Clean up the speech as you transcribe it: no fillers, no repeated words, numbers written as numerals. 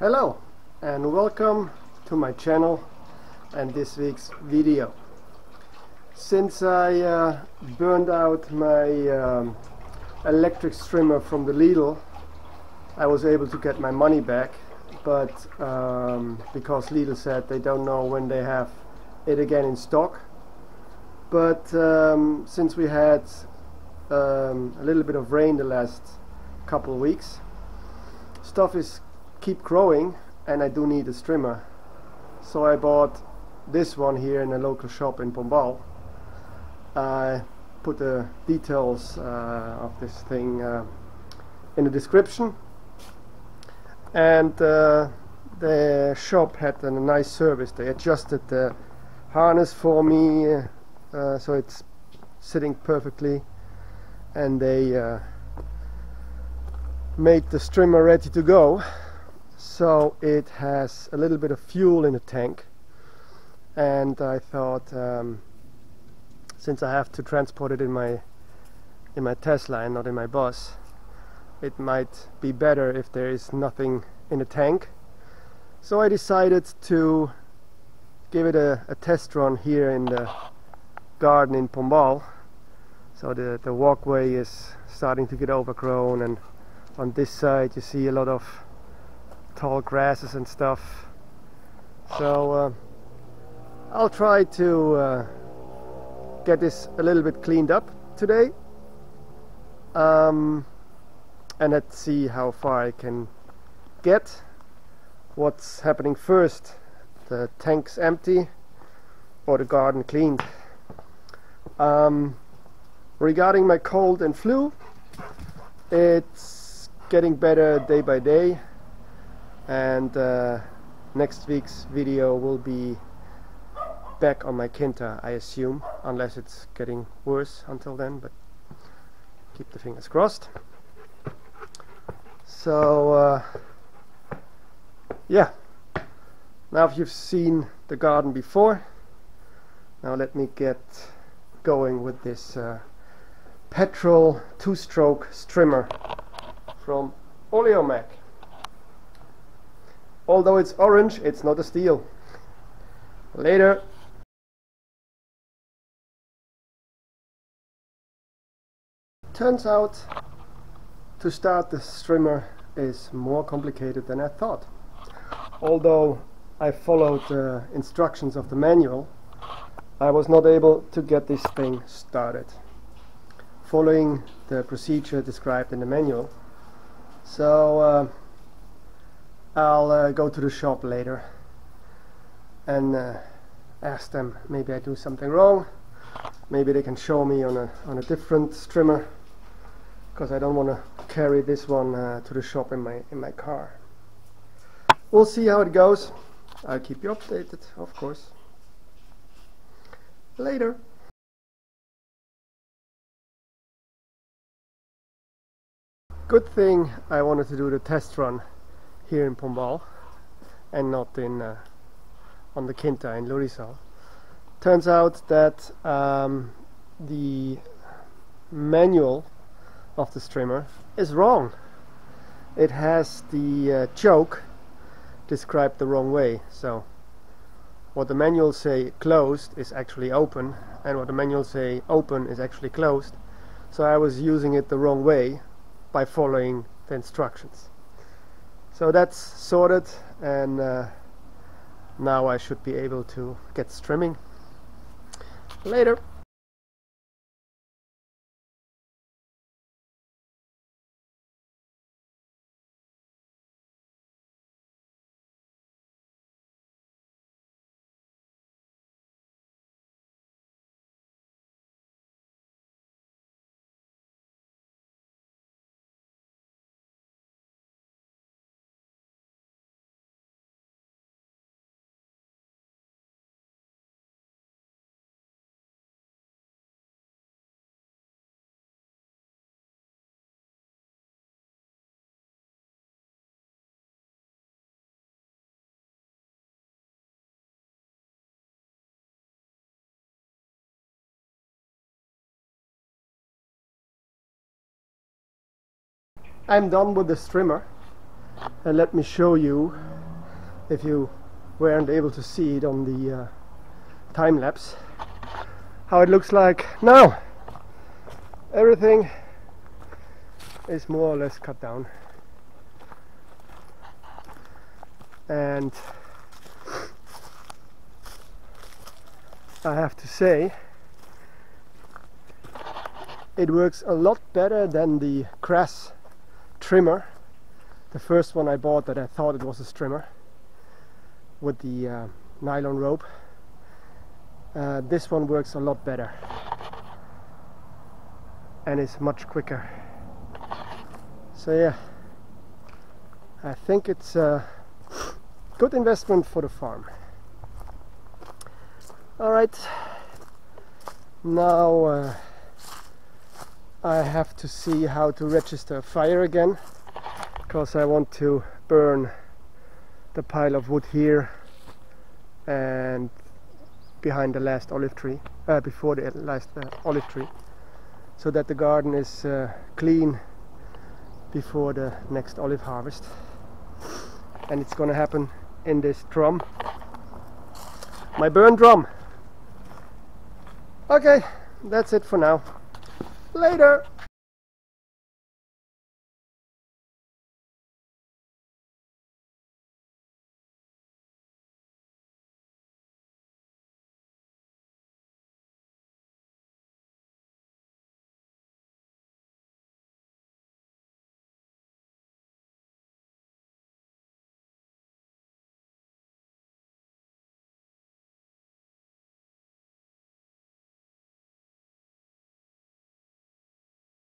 Hello and welcome to my channel and this week's video. Since I burned out my electric strimmer from the Lidl, I was able to get my money back, but because Lidl said they don't know when they have it again in stock. But since we had a little bit of rain the last couple of weeks, stuff is keep growing and I do need a strimmer. So I bought this one here in a local shop in Pombal. I put the details of this thing in the description, and the shop had a nice service. They adjusted the harness for me so it's sitting perfectly, and they made the strimmer ready to go. So it has a little bit of fuel in the tank, and I thought since I have to transport it in my Tesla and not in my bus, it might be better if there is nothing in the tank. So I decided to give it a test run here in the garden in Pombal. So the walkway is starting to get overgrown, and on this side you see a lot of tall grasses and stuff. So I'll try to get this a little bit cleaned up today, and let's see how far I can get. What's happening first, the tank's empty or the garden cleaned? Regarding my cold and flu, it's getting better day by day, and next week's video will be back on my Kinta, I assume, unless it's getting worse until then, but keep the fingers crossed. So yeah, now if you've seen the garden before, now let me get going with this petrol 2-stroke strimmer from Oleo-Mac. Although it's orange, it's not a steal. Later. Turns out to start the strimmer is more complicated than I thought. Although I followed the instructions of the manual, I was not able to get this thing started following the procedure described in the manual. So I'll go to the shop later and ask them, maybe I do something wrong, maybe they can show me on a different strimmer, because I don't want to carry this one to the shop in my car. We'll see how it goes. I'll keep you updated, of course. Later. Good thing I wanted to do the test run here in Pombal and not in on the Kinta in Lorisal. Turns out that the manual of the strimmer is wrong. It has the choke described the wrong way. So what the manual say closed is actually open, and what the manual say open is actually closed. So I was using it the wrong way by following the instructions. So that's sorted, and now I should be able to get strimming. Later. I'm done with the strimmer, And let me show you, if you weren't able to see it on the time lapse, how it looks like now. Everything is more or less cut down, and I have to say it works a lot better than the grass trimmer, the first one I bought that I thought it was a strimmer with the nylon rope. This one works a lot better and is much quicker. So yeah, I think it's a good investment for the farm. Alright, now I have to see how to register fire again, because I want to burn the pile of wood here and behind the last olive tree, before the last olive tree, so that the garden is clean before the next olive harvest. And it's gonna happen in this drum, my burn drum. Okay, that's it for now. Later.